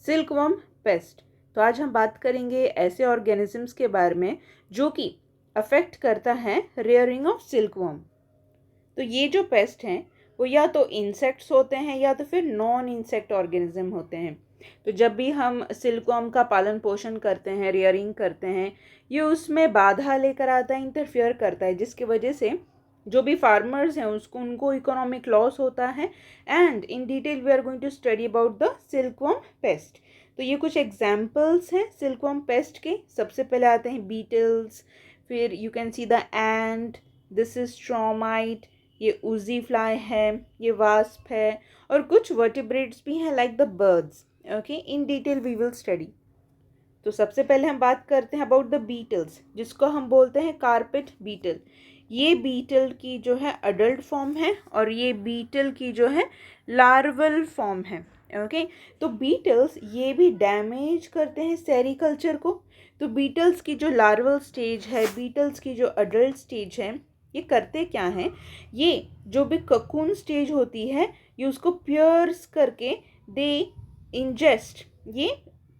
Silkworm pest. तो आज हम बात करेंगे ऐसे ऑर्गेनिजम्स के बारे में जो कि अफेक्ट करता है रेयरिंग ऑफ सिल्कवर्म। तो ये जो पेस्ट हैं वो या तो इंसेक्ट्स होते हैं या तो फिर नॉन इंसेक्ट ऑर्गेनिज्म होते हैं। तो जब भी हम सिल्कवर्म का पालन पोषण करते हैं, रेयरिंग करते हैं, ये उसमें बाधा लेकर आता है, इंटरफियर करता है, जिसकी वजह से जो भी फार्मर्स हैं उनको इकोनॉमिक लॉस होता है। And in detail we are going to study about the silkworm pest. तो ये कुछ एग्जाम्पल्स हैं सिल्कवर्म पेस्ट के। सबसे पहले आते हैं बीटल्स, फिर you can see the ant, this is stromite, ये उजी फ्लाई है, ये वास्प है, और कुछ वर्टिब्रेट्स भी हैं like the birds. Okay, in detail we will study. तो सबसे पहले हम बात करते हैं अबाउट द बीटल्स, जिसको हम बोलते हैं कारपेट बीटल। ये बीटल की जो है अडल्ट फॉर्म है और ये बीटल की जो है लार्वल फॉर्म है। ओके, तो बीटल्स ये भी डैमेज करते हैं सेरिकल्चर को। तो बीटल्स की जो लार्वल स्टेज है, बीटल्स की जो अडल्ट स्टेज है, ये करते क्या हैं, ये जो भी ककून स्टेज होती है ये उसको पियर्स करके दे इंजेस्ट, ये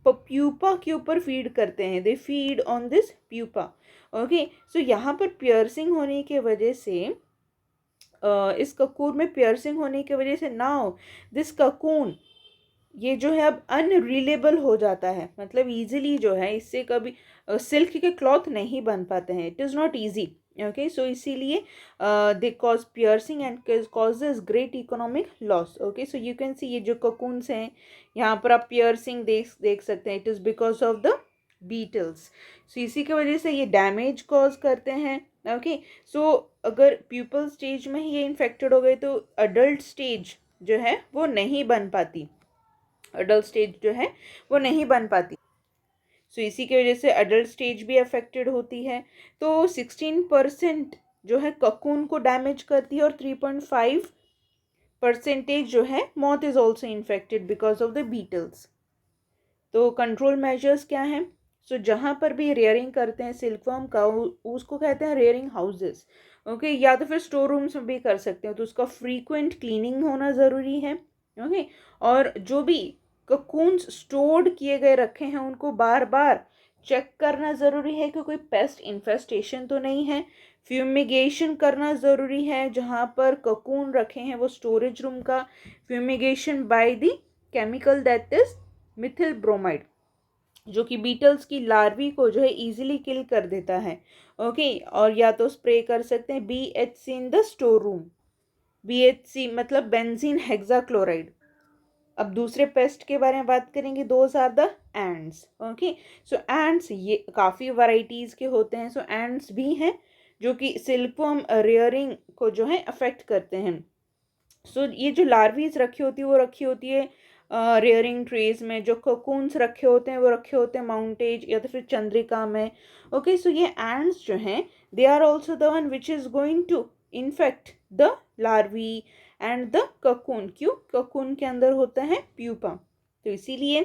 प्यूपा के ऊपर फीड करते हैं, they feed on this pupa. Okay, so यहाँ पर पियर्सिंग होने के वजह से इस ककून में पियर्सिंग होने की वजह से नाउ दिस ककून ये जो है अब अनरिलेबल हो जाता है। मतलब इजीली जो है इससे कभी सिल्क के क्लॉथ नहीं बन पाते हैं, it is not easy. Okay, so इसीलिए they cause piercing and causes great economic loss. Okay, so you can see ये जो ककून्स हैं यहाँ पर आप पियर्सिंग देख सकते हैं, it is because of the beetles. So इसी की वजह से ये डैमेज कॉज करते हैं। ओके, सो अगर प्यूपल स्टेज में ही ये इन्फेक्टेड हो गए तो अडल्ट स्टेज जो है वो नहीं बन पाती, अडल्ट स्टेज जो है वो नहीं बन पाती। सो इसी की वजह से अडल्ट स्टेज भी अफेक्टेड होती है। तो 16% जो है ककून को डैमेज करती है और 3.5% जो है moth is also infected because of the beetles. तो कंट्रोल मेजर्स क्या हैं? सो जहाँ पर भी रेयरिंग करते हैं सिल्कवर्म का उसको कहते हैं रेयरिंग हाउसेस। ओके, या तो फिर स्टोर रूम्स में भी कर सकते हो, तो उसका फ्रीक्वेंट क्लीनिंग होना ज़रूरी है। ओके, और जो भी ककून्स स्टोर्ड किए गए रखे हैं उनको बार बार चेक करना ज़रूरी है कि कोई पेस्ट इन्फेस्टेशन तो नहीं है। फ्यूमिगेशन करना ज़रूरी है, जहाँ पर ककून रखे हैं वो स्टोरेज रूम का fumigation by the chemical that is Mithil bromide, जो कि बीटल्स की लार्वी को जो है इजीली किल कर देता है। ओके, और या तो स्प्रे कर सकते हैं BHC in the store room. BHC मतलब बेंजीन हेक्साक्लोराइड। अब दूसरे पेस्ट के बारे में बात करेंगे, those are the ants. Okay, so ants ये काफ़ी वैरायटीज़ के होते हैं। सो एंड्स भी हैं जो कि सिल्कवर्म रेयरिंग को जो है अफेक्ट करते हैं। सो ये जो लार्वीज रखी होती है वो रखी होती है रेयरिंग ट्रेज में, जो कोकून्स रखे होते हैं वो रखे होते हैं माउंटेज या तो फिर चंद्रिका में। ओके, सो ये एंड्स जो हैं they are also the one which is going to infect the larvae and the cocoon. क्यों? ककून के अंदर होता है प्यूपा, तो इसीलिए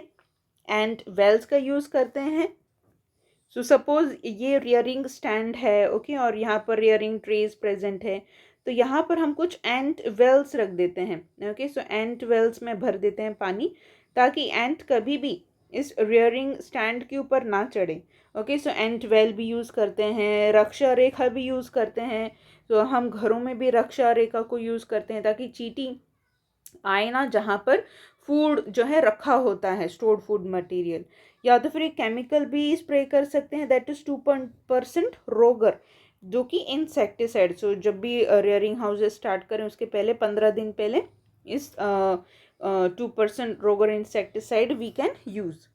एंड वेल्स का यूज़ करते हैं। सो सपोज ये रियरिंग स्टैंड है, ओके, और यहाँ पर रियरिंग ट्रेज प्रेजेंट है, तो यहाँ पर हम कुछ एंट वेल्स रख देते हैं। ओके, सो एंट वेल्स में भर देते हैं पानी ताकि एंट कभी भी इस रियरिंग स्टैंड के ऊपर ना चढ़े। ओके, सो एंट वेल भी यूज़ करते हैं, रक्षा रेखा भी यूज़ करते हैं। तो हम घरों में भी रक्षा रेखा को यूज़ करते हैं ताकि चींटी आए ना जहाँ पर फूड जो है रखा होता है, स्टोर्ड फूड मटेरियल। या तो फिर एक केमिकल भी स्प्रे कर सकते हैं दैट इज़ 2% रोगर, जो कि इंसेक्टिसाइड। सो जब भी रेयरिंग हाउसेस स्टार्ट करें उसके पहले 15 दिन पहले इस 2% रोगर इंसेक्टिसाइड वी कैन यूज़।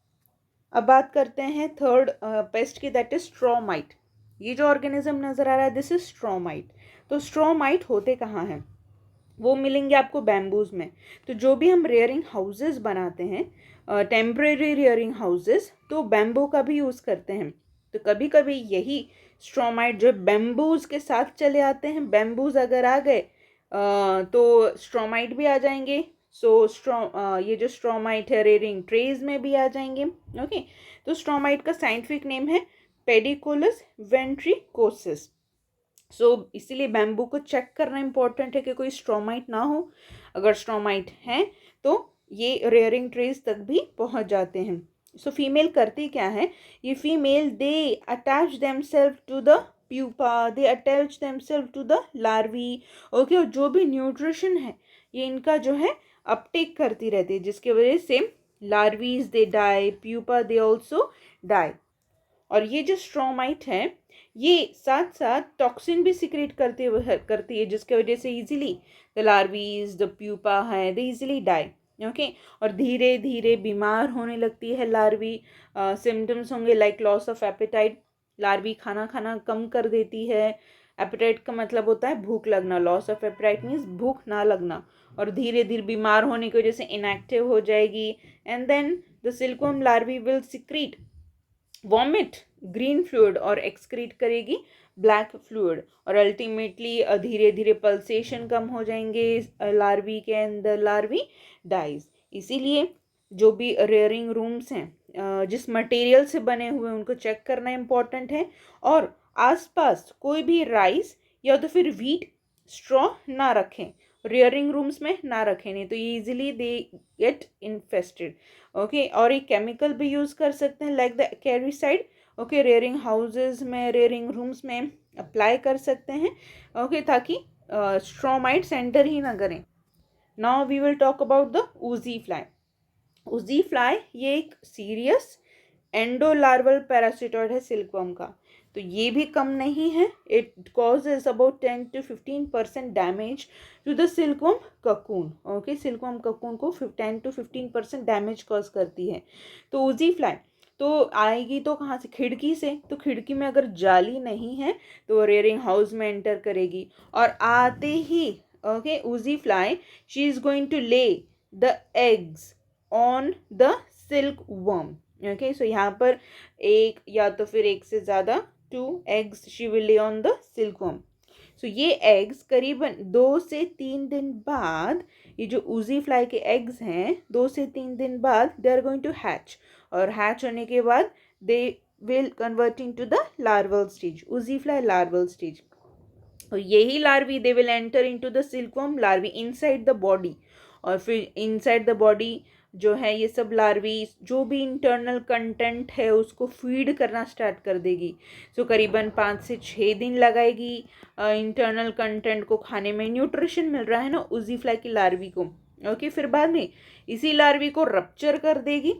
अब बात करते हैं थर्ड पेस्ट की, दैट इज स्ट्रॉमाइट। ये जो ऑर्गेनिज्म नज़र आ रहा है दिस इज स्ट्रॉमाइट। तो स्ट्रॉमाइट होते कहाँ हैं? वो मिलेंगे आपको बैम्बूज में। तो जो भी हम रेयरिंग हाउसेस बनाते हैं, टेम्परेरी रेयरिंग हाउसेस, तो बैम्बू का भी यूज़ करते हैं। तो कभी कभी यही स्ट्रॉमाइट जो बैम्बूज के साथ चले आते हैं, बैम्बूज अगर आ गए तो स्ट्रॉमाइट भी आ जाएंगे। सो ये जो स्ट्रॉमाइट है रेयरिंग ट्रेज में भी आ जाएंगे। ओके, तो स्ट्रॉमाइट का साइंटिफिक नेम है पेडिकुलस वेंट्रिकोसिस। सो इसीलिए बैम्बू को चेक करना इंपॉर्टेंट है कि कोई स्ट्रॉमाइट ना हो। अगर स्ट्रॉमाइट है तो ये रेयरिंग ट्रेज तक भी पहुंच जाते हैं। सो फीमेल करती क्या है, ये female they attach themselves to the pupa, they attach themselves to the larvae. Okay, और जो भी न्यूट्रिशन है ये इनका जो है अपटेक करती रहती है, जिसकी वजह से larvae they die, pupa they also die. और ये जो स्ट्रोमाइट है ये साथ साथ टॉक्सिन भी सिक्रेट करती है, जिसकी वजह से इजीली द लार्वीज द प्यूपा है दे इजीली डाई। ओके, और धीरे धीरे बीमार होने लगती है लार्वी। सिम्टम्स होंगे like loss of appetite, larvae खाना खाना कम कर देती है। एपेटाइट का मतलब होता है भूख लगना, लॉस ऑफ एपेटाइट मीन्स भूख ना लगना। और धीरे धीरे बीमार होने की वजह से इनएक्टिव हो जाएगी। And then the silkworm larvae will secrete vomit green fluid और एक्सक्रीट करेगी ब्लैक फ्लूइड। और अल्टीमेटली धीरे धीरे पल्सेशन कम हो जाएंगे लार्वी के अंदर, लार्वी डाइज। इसीलिए जो भी रेयरिंग रूम्स हैं जिस मटेरियल से बने हुए उनको चेक करना इम्पॉर्टेंट है। और आसपास कोई भी राइस या तो फिर व्हीट स्ट्रॉ ना रखें, रेयरिंग रूम्स में ना रखें, नहीं तो easily they get infested. Okay, और एक केमिकल भी यूज़ कर सकते हैं like the acaricide. Okay, rearing houses में, रेयरिंग रूम्स में अप्लाई कर सकते हैं। ओके, ताकि स्ट्रोमाइट्स एंटर ही ना करें। Now we will talk about the uzi fly. Uzi fly ये एक सीरियस एंडोलार्वल पैरासिटॉइड है सिल्कवर्म का। तो ये भी कम नहीं है, it causes about 10 to 15% damage to the silkworm cocoon. Okay, silkworm cocoon को 10 to 15% डैमेज कॉज करती है। तो ऊजी फ्लाई तो आएगी तो कहाँ से, खिड़की से। तो खिड़की में अगर जाली नहीं है तो रेयरिंग हाउस में एंटर करेगी, और आते ही okay uzi fly she is going to lay the eggs on the silkworm. Okay, so यहाँ पर एक या तो फिर एक से ज़्यादा 2 eggs she will lay on the silkworm. So ये एग्स करीबन 2 से 3 दिन बाद, ये जो ऊजी फ्लाई के एग्स हैं 2 से 3 दिन बाद they are going to hatch. और हैच होने के बाद they will converting to the larval stage, uzi fly larval stage. और यही larvae they will enter into the silkworm larvae inside the body. और फिर इनसाइड द बॉडी जो है ये सब लार्वी जो भी इंटरनल कंटेंट है उसको फीड करना स्टार्ट कर देगी। सो करीबन 5 से 6 दिन लगाएगी इंटरनल कंटेंट को खाने में। न्यूट्रिशन मिल रहा है ना ऊजी फ्लाई की लार्वी को। ओके, फिर बाद में इसी लार्वी को रप्चर कर देगी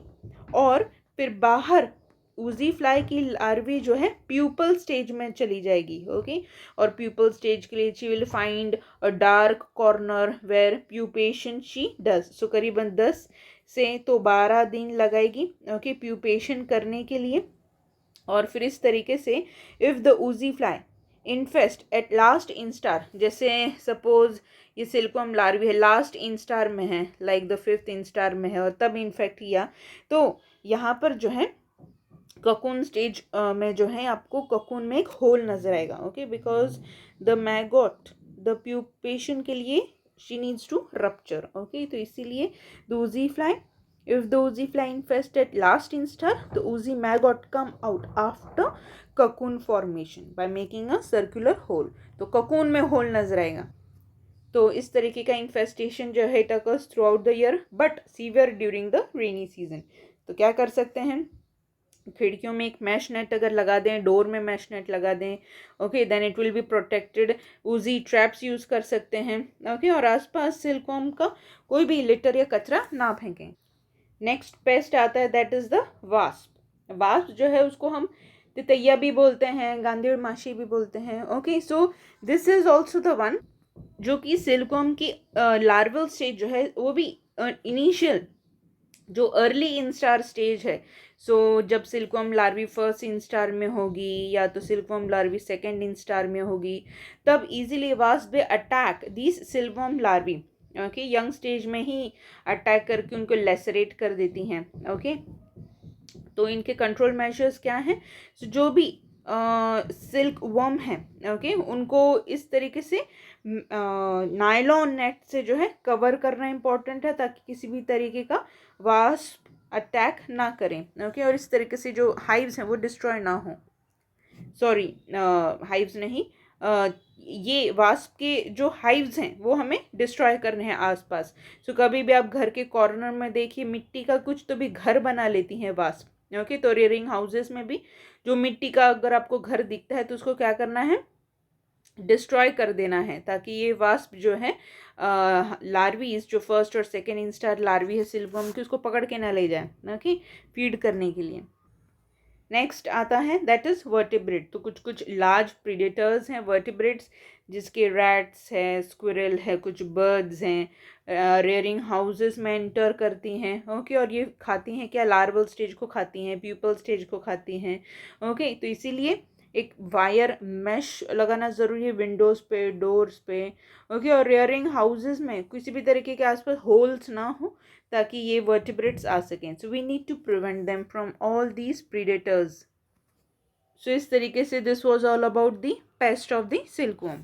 और फिर बाहर ऊजी फ्लाई की लार्वी जो है प्यूपल स्टेज में चली जाएगी। ओके, और प्यूपल स्टेज के लिए she will find a dark corner where pupation she does. So करीबन 10 से तो 12 दिन लगाएगी ओके प्यूपेशन करने के लिए। और फिर इस तरीके से if the uzi fly infest at last instar, जैसे सपोज ये सिल्कवर्म लार्वी है लास्ट इंस्टार में है, लाइक द 5th इंस्टार में है और तब इन्फेक्ट किया, तो यहाँ पर जो है ककून स्टेज में जो है आपको ककून में एक होल नजर आएगा। Okay, because the maggot the pupation के लिए she needs to rupture. Okay, तो इसीलिए the uzi fly, if the oozy fly infested last instar, the oozy maggot come out after cocoon formation by making a circular hole। तो cocoon में hole नजर आएगा। तो इस तरीके का इन्फेस्टेशन जो है it occurs throughout the year but severe during the rainy season। तो क्या कर सकते हैं, खिड़कियों में एक मैश नेट अगर लगा दें, डोर में मैश नेट लगा दें, okay then it will be protected. Uzi traps use कर सकते हैं। ओके, और आसपास सिल्कवर्म का कोई भी लिटर या कचरा ना फेंकें। नेक्स्ट पेस्ट आता है that is the wasp. Wasp जो है उसको हम तितैया भी बोलते हैं, गांधी माशी भी बोलते हैं। Okay, so this is also the one जो कि सिल्कवर्म की लार्वल स्टेज जो है वो भी इनिशियल जो अर्ली इंस्टार स्टेज है। सो जब सिल्कवर्म लार्वी फर्स्ट इंस्टार में होगी या तो सिल्कवर्म लार्वी सेकेंड इंस्टार में होगी, तब easily wasp they attack this silkworm larvae. Okay, young stage में ही अटैक करके उनको लेसरेट कर देती हैं। ओके, तो इनके कंट्रोल मेजर्स क्या हैं, so, जो भी सिल्क वर्म है ओके उनको इस तरीके से नायलॉन नेट से जो है कवर करना इम्पॉर्टेंट है ताकि किसी भी तरीके का वास्प अटैक ना करें। ओके, और इस तरीके से जो हाइव्स हैं वो डिस्ट्रॉय ना हो। सॉरी, हाइव्स नहीं, ये वास्प के जो हाइव्स हैं वो हमें डिस्ट्रॉय करने हैं आसपास। सो कभी भी आप घर के कॉर्नर में देखिए मिट्टी का कुछ तो भी घर बना लेती हैं वास्प। ओके, तो रेयरिंग हाउसेस में भी जो मिट्टी का अगर आपको घर दिखता है तो उसको क्या करना है, डिस्ट्रॉय कर देना है, ताकि ये वास्प जो है लार्वीज जो फर्स्ट और सेकेंड इंस्टार लार्वी है सिल्कवर्म की उसको पकड़ के ना ले जाए ना कि फीड करने के लिए। नेक्स्ट आता है दैट इज़ वर्टिब्रेट। तो कुछ कुछ लार्ज प्रीडेटर्स हैं वर्टिब्रेट्स, जिसके रैट्स हैं, स्क्विरल है, कुछ बर्ड्स हैं, रेयरिंग हाउसेस में एंटर करती हैं। ओके, और ये खाती हैं क्या, लार्वल स्टेज को खाती हैं, प्यूपल स्टेज को खाती हैं। ओके, तो इसीलिए एक वायर मैश लगाना ज़रूरी है विंडोज़ पे, डोर्स पे। ओके, और रेयरिंग हाउसेस में किसी भी तरीके के आसपास होल्स ना हो ताकि ये वर्टिब्रेट्स आ सकें। So we need to prevent them from all these predators. So इस तरीके से this was all about the pest of the silkworm.